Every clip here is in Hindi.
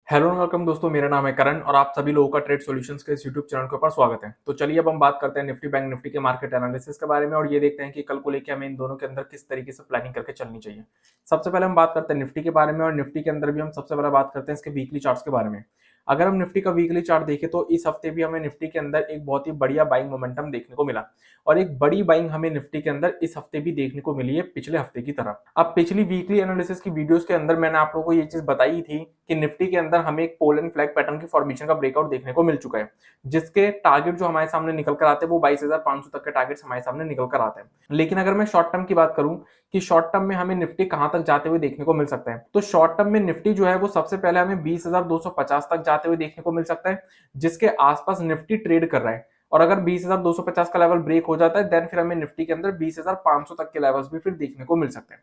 हेलो एंड वेलकम दोस्तों, मेरा नाम है करण और आप सभी लोगों का ट्रेड सॉल्यूशंस के इस यूट्यूब चैनल के ऊपर स्वागत है। तो चलिए अब हम बात करते हैं निफ्टी बैंक निफ्टी के मार्केट एनालिसिस के बारे में और ये देखते हैं कि कल को लेकर हमें इन दोनों के अंदर किस तरीके से प्लानिंग करके चलनी चाहिए। सबसे पहले हम बात करते हैं निफ्टी के बारे में और निफ्टी के अंदर भी हम सबसे पहले बात करते हैं इसके वीकली चार्ट्स के बारे में। अगर हम निफ्टी का वीकली चार्ट देखें तो इस हफ्ते भी हमें निफ्टी के अंदर एक बहुत ही बढ़िया बाइंग मोमेंटम देखने को मिला और एक बड़ी बाइंग हमें निफ्टी के अंदर इस हफ्ते भी देखने को मिली है पिछले हफ्ते की तरह। अब पिछली वीकली एनालिसिस की वीडियोस के अंदर मैंने आप लोगों को ये चीज बताई थी कि निफ्टी के अंदर हमें एक पोल एंड फ्लैग पैटर्न की फॉर्मेशन का ब्रेकआउट देखने को मिल चुका है, जिसके टारगेट जो हमारे सामने निकल कर आते हैं वो 22,500 तक के टारगेट्स हमारे सामने निकल कर आते हैं। लेकिन अगर मैं शॉर्ट टर्म की बात करूं कि शॉर्ट टर्म में हमें निफ्टी कहां तक जाते हुए देखने को मिल सकता है, तो शॉर्ट टर्म में निफ्टी जो है वो सबसे पहले हमें 20,250 तक जाते हुए देखने को मिल सकता है, जिसके आसपास निफ्टी ट्रेड कर रहा है। और अगर 20,250 का लेवल ब्रेक हो जाता है देन फिर हमें निफ्टी के अंदर 20,500 तक के लेवल्स भी फिर देखने को मिल सकते हैं।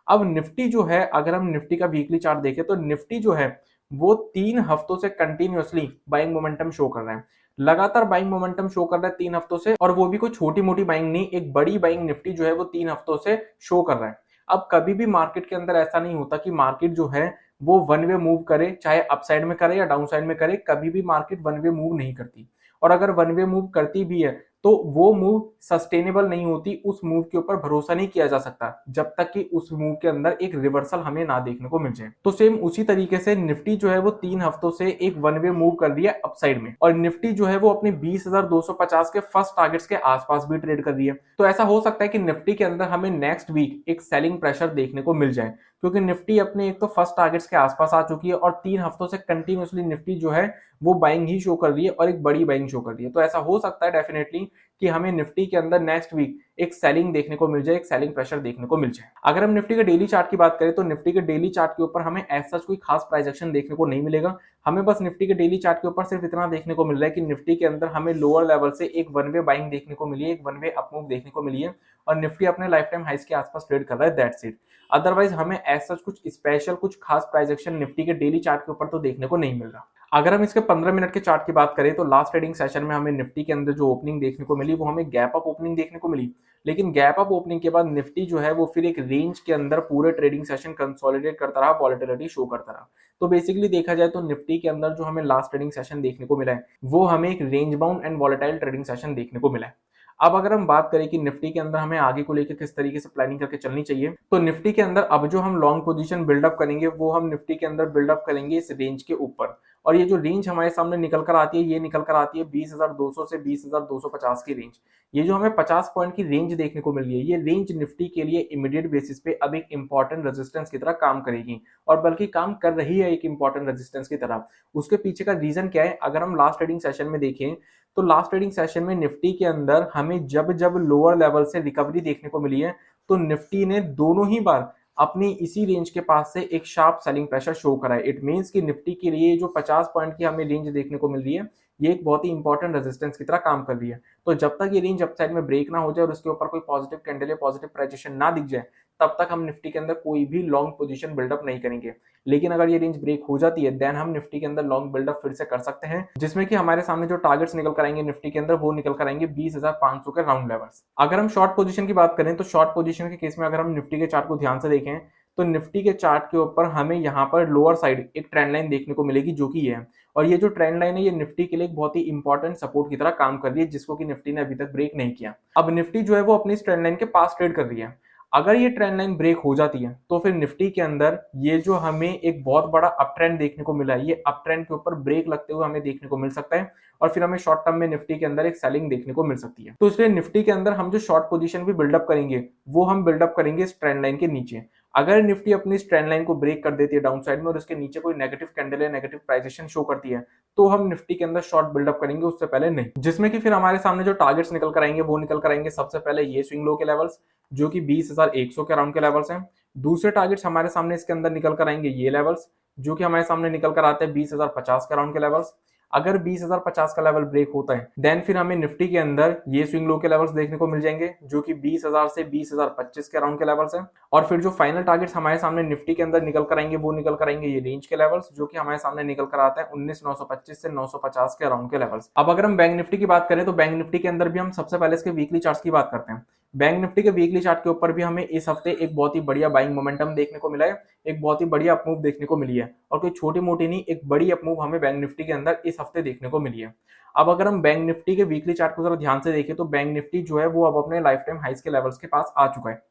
अब निफ्टी जो है, अगर हम निफ्टी का वीकली चार्ट देखें तो निफ्टी जो है वो 3 हफ्तों से कंटिन्यूअसली बाइंग मोमेंटम शो कर रहा है, लगातार बाइंग मोमेंटम शो कर रहा है 3 हफ्तों से, और वो भी कोई छोटी मोटी बाइंग नहीं, एक बड़ी बाइंग निफ्टी जो है वो 3 हफ्तों से शो कर रहा है। अब कभी भी मार्केट के अंदर ऐसा नहीं होता कि मार्केट जो है वो वन वे मूव करे, चाहे अपसाइड में करे या डाउन साइड में करे, कभी भी मार्केट वन वे मूव नहीं करती। और अगर वन वे मूव करती भी है तो वो मूव सस्टेनेबल नहीं होती, उस मूव के ऊपर भरोसा नहीं किया जा सकता जब तक कि उस मूव के अंदर एक रिवर्सल हमें ना देखने को मिल जाए। तो सेम उसी तरीके से निफ्टी जो है वो 3 हफ्तों से एक वन वे मूव कर रही है अपसाइड में, और निफ्टी जो है वो अपने 20,250 के फर्स्ट टारगेट्स के आसपास भी ट्रेड कर रही है। तो ऐसा हो सकता है कि निफ्टी के अंदर हमें नेक्स्ट वीक एक सेलिंग प्रेशर देखने को मिल जाए, क्योंकि निफ्टी अपने एक तो फर्स्ट टारगेट्स के आसपास आ चुकी है और 3 हफ्तों से कंटिन्यूअसली निफ्टी जो है वो बाइंग ही शो कर रही है और एक बड़ी बाइंग शो कर रही है। तो ऐसा हो सकता है डेफिनेटली कि हमें निफ्टी के अंदर नेक्स्ट वीक एक सेलिंग देखने को मिल जाए, एक सेलिंग प्रेशर देखने को मिल जाए। अगर हम निफ्टी के डेली चार्ट की बात करें तो निफ्टी के डेली चार्ट के ऊपर हमें ऐसा कोई खास प्राइस एक्शन देखने को नहीं मिलेगा। हमें बस निफ्टी के डेली चार्ट के ऊपर सिर्फ इतना देखने को मिल रहा है कि निफ्टी के अंदर हमें लोअर लेवल से एक वन वे बाइंग देखने को मिली है, एक वन वे अप मूव देखने को मिली है और निफ्टी अपने लाइफ टाइम हाइस के आसपास ट्रेड कर रहा है, दैट्स इट। अदरवाइज हमें ऐसा कुछ स्पेशल कुछ खास प्राइस एक्शन निफ्टी के डेली चार्ट के ऊपर तो देखने को नहीं मिल रहा। अगर हम इसके 15 मिनट के चार्ट की बात करें तो लास्ट ट्रेडिंग सेशन में हमें निफ्टी के अंदर जो ओपनिंग देखने को मिली वो हमें गैप अप ओपनिंग देखने को मिली। लेकिन गैप अप ओपनिंग के बाद निफ्टी जो है वो फिर एक रेंज के अंदर पूरे ट्रेडिंग सेशन कंसोलिडेट करता रहा, वॉलेटिलिटी शो करता रहा। तो बेसिकली देखा जाए तो निफ्टी के अंदर जो हमें लास्ट ट्रेडिंग सेशन देखने को मिला है वो हमें एक range bound and volatile trading session देखने को मिला है। अब अगर हम बात करें कि निफ्टी के अंदर हमें आगे को लेकर किस तरीके से प्लानिंग करके चलनी चाहिए, तो निफ्टी के अंदर अब जो हम लॉन्ग पोजीशन बिल्डअप करेंगे वो हम निफ्टी के अंदर बिल्डअप करेंगे इस रेंज के ऊपर। और ये जो रेंज हमारे सामने निकल कर आती है ये निकल कर आती है 20,200 से 20,250 की रेंज। ये जो हमें 50 पॉइंट की रेंज देखने को मिल रही है, ये रेंज निफ्टी के लिए इमीडिएट बेसिस पे अब एक इंपॉर्टेंट रेजिस्टेंस की तरह काम करेगी, और बल्कि काम कर रही है एक इंपॉर्टेंट रेजिस्टेंस की तरह। उसके पीछे का रीजन क्या है, अगर हम लास्ट ट्रेडिंग सेशन में देखें तो लास्ट ट्रेडिंग सेशन में निफ्टी के अंदर हमें जब जब लोअर लेवल से रिकवरी देखने को मिली है तो निफ्टी ने दोनों ही बार अपनी इसी रेंज के पास से एक शार्प सेलिंग प्रेशर शो करा है। इट मींस कि निफ्टी के लिए जो 50 पॉइंट की हमें रेंज देखने को मिल रही है ये एक बहुत ही इंपॉर्टेंट रेजिस्टेंस की तरह काम कर रही है। तो जब तक ये रेंज अपसाइड में ब्रेक ना हो जाए और उसके ऊपर कोई पॉजिटिव कैंडल या पॉजिटिव प्राइजेशन ना दिख जाए तब तक हम निफ्टी के अंदर कोई भी लॉन्ग पोजीशन बिल्डअप नहीं करेंगे। लेकिन अगर ये रेंज ब्रेक हो जाती है देन हम निफ्टी के अंदर लॉन्ग बिल्डअप फिर से कर सकते हैं, जिसमें कि हमारे सामने जो टारगेट्स निकल कर आएंगे निफ्टी के अंदर वो निकल कर आएंगे 20,500 के राउंड लेवल्स। अगर हम शॉर्ट पोजीशन की बात करें तो शॉर्ट पोजीशन के केस में अगर हम निफ्टी के चार्ट को ध्यान से देखें तो निफ्टी के चार्ट के ऊपर हमें यहाँ पर लोअर साइड एक ट्रेंड लाइन देखने को मिलेगी जो कि ये है, और ये जो ट्रेंड लाइन है ये निफ्टी के लिए एक बहुत ही इंपॉर्टेंट सपोर्ट की तरह काम कर रही है, जिसको कि निफ्टी ने अभी तक ब्रेक नहीं किया। अब निफ्टी जो है वो अपनी ट्रेंड लाइन के पास ट्रेड कर रही है। अगर ये ट्रेंड लाइन ब्रेक हो जाती है तो फिर निफ्टी के अंदर ये जो हमें एक बहुत बड़ा अप ट्रेंड देखने को मिला है ये अप ट्रेंड के ऊपर ब्रेक लगते हुए हमें देखने को मिल सकता है, और फिर हमें शॉर्ट टर्म में निफ्टी के अंदर एक सेलिंग देखने को मिल सकती है। तो इसलिए निफ्टी के अंदर हम जो शॉर्ट पोजीशन भी बिल्डअप करेंगे वो हम बिल्डअप करेंगे इस ट्रेंड लाइन के नीचे। अगर निफ्टी अपनी इस ट्रेंड लाइन को ब्रेक कर देती है डाउन साइड में और उसके नीचे कोई नेगेटिव कैंडल या नेगेटिव प्राइसेशन शो करती है तो हम निफ्टी के अंदर शॉर्ट बिल्डअप करेंगे, उससे पहले नहीं। जिसमें कि फिर हमारे सामने जो टारगेट्स निकल कर आएंगे वो निकल कर आएंगे सबसे पहले ये स्विंग लो के लेवल्स जो कि 20,100 के अराउंड के लेवल्स हैं। दूसरे टारगेट्स हमारे सामने इसके अंदर निकल कर आएंगे ये लेवल्स जो कि हमारे सामने निकल कर आते हैं 20,050 के अराउंड के लेवल्स। अगर 20,050 का लेवल ब्रेक होता है देन फिर हमें निफ्टी के अंदर ये स्विंग लो के लेवल्स देखने को मिल जाएंगे जो कि 20,000 से 20,025 के अराउंड के लेवल्स हैं। और फिर जो फाइनल टारगेट्स हमारे सामने निफ्टी के अंदर निकल कर आएंगे वो निकल कर आएंगे ये रेंज के लेवल्स जो कि हमारे सामने निकल कर आता है 19,925 से 950 के अराउंड के लेवल्स। अब अगर हम बैंक निफ्टी की बात करें तो बैंक निफ्टी के अंदर भी हम सबसे पहले इसके वीकली चार्ट्स की बात करते हैं। बैंक निफ्टी के वीकली चार्ट के ऊपर भी हमें इस हफ्ते एक बहुत ही बढ़िया बाइंग मोमेंटम देखने को मिला है, एक बहुत ही बढ़िया अपमूव देखने को मिली है, और कोई छोटी मोटी नहीं, एक बड़ी अपमूव हमें बैंक निफ्टी के अंदर इस हफ्ते देखने को मिली है। अब अगर हम बैंक निफ्टी के वीकली चार्ट को जरा ध्यान से देखें तो बैंक निफ्टी जो है वो अब अपने लाइफ टाइम हाइस के लेवल्स के पास आ चुका है।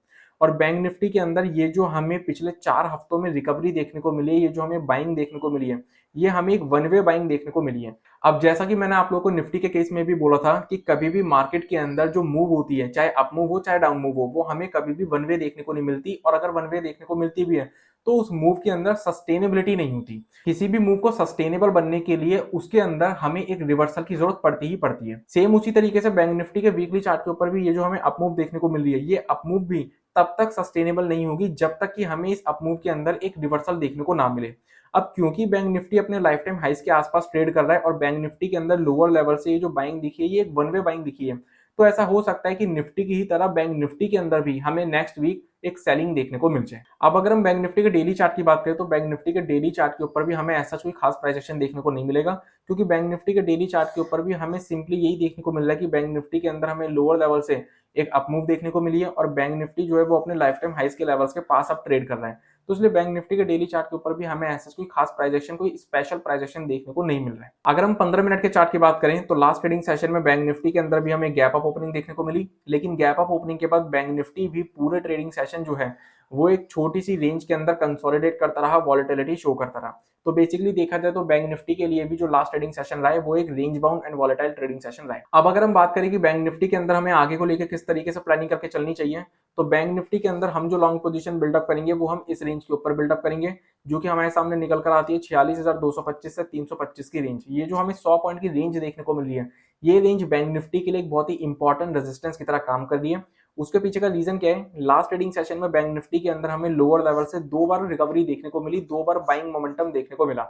और बैंक निफ्टी के अंदर ये जो हमें पिछले 4 हफ्तों में रिकवरी देखने को मिली है, ये जो हमें बाइंग देखने को मिली है, ये हमें एक वन वे बाइंग देखने को मिली है। अब जैसा कि मैंने आप लोगों को निफ्टी के केस में भी बोला था कि कभी भी मार्केट के अंदर जो मूव होती है, चाहे अप मूव हो चाहे डाउन मूव हो, वो हमें कभी भी वन वे देखने को नहीं मिलती, और अगर वन वे देखने को मिलती भी है तो उस मूव के अंदर सस्टेनेबिलिटी नहीं होती। किसी भी मूव को सस्टेनेबल बनने के लिए उसके अंदर हमें एक रिवर्सल की जरूरत पड़ती ही पड़ती है। सेम उसी तरीके से बैंक निफ्टी के वीकली चार्ट के ऊपर भी ये जो हमें अपमूव देखने को मिल रही है, ये अपमूव भी तब तक सस्टेनेबल नहीं होगी जब तक कि हमें इस अपमूव के अंदर एक रिवर्सल देखने को ना मिले। अब क्योंकि बैंक निफ्टी अपने लाइफ टाइम हाइस के आसपास ट्रेड कर रहा है और बैंक निफ्टी के अंदर लोअर लेवल से ये जो बाइंग दिखी है, ये एक वन वे बाइंग दिखी है, तो ऐसा हो सकता है कि निफ्टी की ही तरह बैंक निफ्टी के अंदर भी हमें नेक्स्ट वीक एक सेलिंग देखने को मिल जाए। अब अगर हम बैंक निफ्टी के डेली चार्ट की बात करें तो बैंक निफ्टी के डेली चार्ट के ऊपर भी हमें ऐसा कोई खास प्राइस एक्शन देखने को नहीं मिलेगा, क्योंकि बैंक निफ्टी के डेली चार्ट के ऊपर भी हमें सिंपली यही देखने को मिल रहा है कि बैंक निफ्टी के अंदर हमें लोअर लेवल से एक अपमूव देखने को मिली है और बैंक निफ्टी जो है वो अपने लाइफ टाइम हाइस के लेवल्स के पास अब ट्रेड कर रहा है। तो इसलिए बैंक निफ्टी के डेली चार्ट के ऊपर भी हमें ऐसा कोई खास प्राइस एक्शन, कोई स्पेशल प्राइस एक्शन देखने को नहीं मिल रहा है। अगर हम 15 मिनट के चार्ट की बात करें तो लास्ट ट्रेडिंग सेशन में बैंक निफ्टी के अंदर भी हमें गैप अप ओपनिंग देखने को मिली, लेकिन गैप अप ओपनिंग के बाद बैंक निफ्टी भी पूरे ट्रेडिंग सेशन जो है वो एक छोटी सी रेंज के अंदर कंसोलिडेट करता रहा, वॉलेटिलिटी शो करता रहा। तो बेसिकली देखा जाए तो बैंक निफ्टी के लिए भी जो लास्ट ट्रेडिंग सेशन रहा है वो एक range bound and volatile trading session रहा है। अब अगर हम बात करें कि बैंक निफ्टी के अंदर हमें आगे को लेकर किस तरीके से प्लानिंग करके चलनी चाहिए, तो बैंक निफ्टी के अंदर हम जो लॉन्ग पोजीशन बिल्डअप करेंगे वो हम इस रेंज के ऊपर बिल्डअप करेंगे, जो कि हमारे सामने निकल कर आती है 46,225 से 325 की रेंज। ये जो हमें 100 पॉइंट की रेंज देखने को मिल रही है, ये रेंज बैंक निफ्टी के लिए एक बहुत ही इंपॉर्टेंट रेजिस्टेंस की तरह काम कर रही है। उसके पीछे का रीजन क्या है? लास्ट ट्रेडिंग सेशन में बैंक निफ्टी के अंदर हमें लोअर लेवल से 2 बार रिकवरी देखने को मिली, 2 बार बाइंग मोमेंटम देखने को मिला,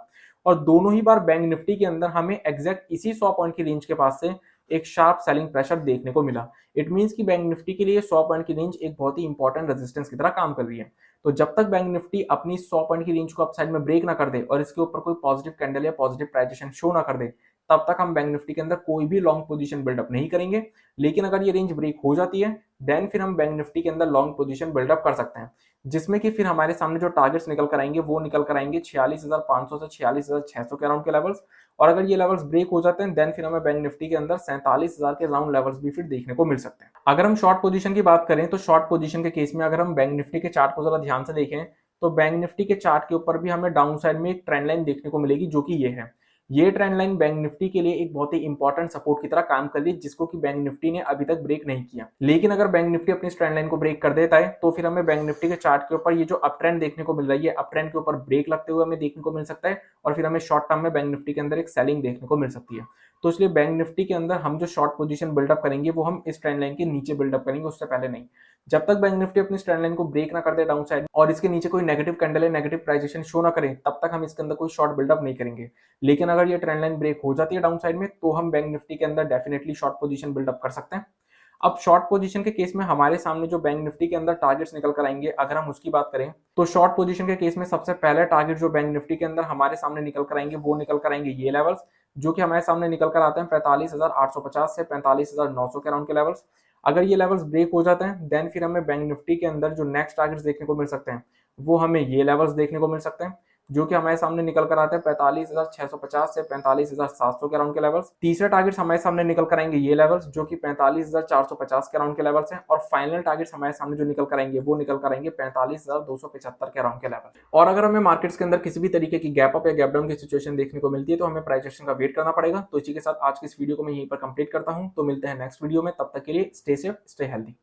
और दोनों ही बार बैंक निफ्टी के अंदर हमें एग्जैक्ट इसी 100 पॉइंट की रेंज के पास से एक शार्प सेलिंग प्रेशर देखने को मिला। इट मींस कि बैंक निफ्टी के लिए 100 पॉइंट की रेंज एक बहुत ही इंपॉर्टेंट रेजिस्टेंस की तरह काम कर रही है। तो जब तक बैंक निफ्टी अपनी 100 पॉइंट की रेंज को अपसाइड में ब्रेक ना कर दे और इसके ऊपर कोई पॉजिटिव कैंडल या पॉजिटिव प्राइजेशन शो ना कर दे, तब तक हम बैंक निफ्टी के अंदर कोई भी लॉन्ग पोजीशन बिल्डअप नहीं करेंगे। लेकिन अगर ये रेंज ब्रेक हो जाती है देन फिर हम बैंक निफ्टी के अंदर लॉन्ग पोजीशन बिल्डअप कर सकते हैं, जिसमें कि फिर हमारे सामने जो टारगेट्स निकल कर आएंगे वो निकल कर आएंगे 46,500 से 46,600 के अराउंड के लेवल्स। और अगर ये लेवल्स ब्रेक हो जाते हैं देन फिर हमें बैंक निफ्टी के अंदर 47,000 के राउंड लेवल्स भी फिर देखने को मिल सकते हैं। अगर हम शॉर्ट पोजीशन की बात करें तो शॉर्ट पोजीशन के केस में अगर हम बैंक निफ्टी के चार्ट को जरा ध्यान से देखें तो बैंक निफ्टी के चार्ट के ऊपर भी हमें डाउन साइड में एक ट्रेंड लाइन देखने को मिलेगी, जो कि ये है। ये ट्रेंड लाइन बैंक निफ्टी के लिए एक बहुत ही इंपॉर्टेंट सपोर्ट की तरह काम कर रही है, जिसको कि बैंक निफ्टी ने अभी तक ब्रेक नहीं किया। लेकिन अगर बैंक निफ्टी अपनी ट्रेंड लाइन को ब्रेक कर देता है तो फिर हमें बैंक निफ्टी के चार्ट के ऊपर ये जो अप ट्रेंड देखने को मिल रही है, अप ट्रेंड के ऊपर ब्रेक लगते हुए हमें देखने को मिल सकता है, और फिर हमें शॉर्ट टर्म में बैंक निफ्टी के अंदर एक सेलिंग देखने को मिल सकती है। तो इसलिए बैंक निफ्टी के अंदर हम जो शॉर्ट पोजीशन बिल्डअप करेंगे वो हम इस ट्रेंड लाइन के नीचे बिल्डअप करेंगे, उससे पहले नहीं। जब तक बैंक निफ्टी अपनी ट्रेंड लाइन को ब्रेक ना कर दे डाउन साइड और इसके नीचे कोई नेगेटिव कैंडल या नेगेटिव प्राइजेशन शो ना करें, तब तक हम इसके अंदर कोई शॉर्ट बिल्डअप नहीं करेंगे। लेकिन अगर ये ट्रेंड लाइन ब्रेक हो जाती है डाउन साइड में तो हम बैंक निफ्टी के अंदर डेफिनेटली शॉर्ट पोजीशन बिल्डअप कर सकते हैं। अब शॉर्ट पोजीशन के केस में हमारे सामने जो बैंक निफ्टी के अंदर टारगेट्स निकल कर आएंगे, अगर हम उसकी बात करें तो शॉर्ट पोजीशन के केस में सबसे पहले टारगेट जो बैंक निफ्टी के अंदर हमारे सामने निकल कर आएंगे वो निकल कर आएंगे ये लेवल्स, जो कि हमारे सामने निकल कर आते हैं 45,850 से 45,900 के अराउंड के लेवल्स। अगर ये लेवल्स ब्रेक हो जाते हैं देन फिर हमें बैंक निफ्टी के अंदर जो नेक्स्ट टारगेट्स देखने को मिल सकते हैं वो हमें ये लेवल्स देखने को मिल सकते हैं, जो कि हमारे सामने निकल कर आते हैं 45,650 से 45,700 के अराउंड के लेवल्स। तीसरे टारगेट्स हमारे सामने निकल कर आएंगे ये लेवल्स, जो कि 45,450 के अराउंड के लेवल्स हैं, और फाइनल टारगेट्स हमारे सामने जो निकल कर आएंगे वो निकल कर आएंगे 45,275 के अराउंड के लेवल। और अगर हमें मार्केट्स के अंदर किसी भी तरीके की गैप अप या गैप डाउन की सिचुएशन देखने को मिलती है तो हमें प्राइस एक्शन का वेट करना पड़ेगा। तो इसी के साथ आज की इस वीडियो को मैं यहीं पर कंप्लीट करता हूं, तो मिलते हैं नेक्स्ट वीडियो में, तब तक के लिए स्टे सेफ, स्टे हेल्दी।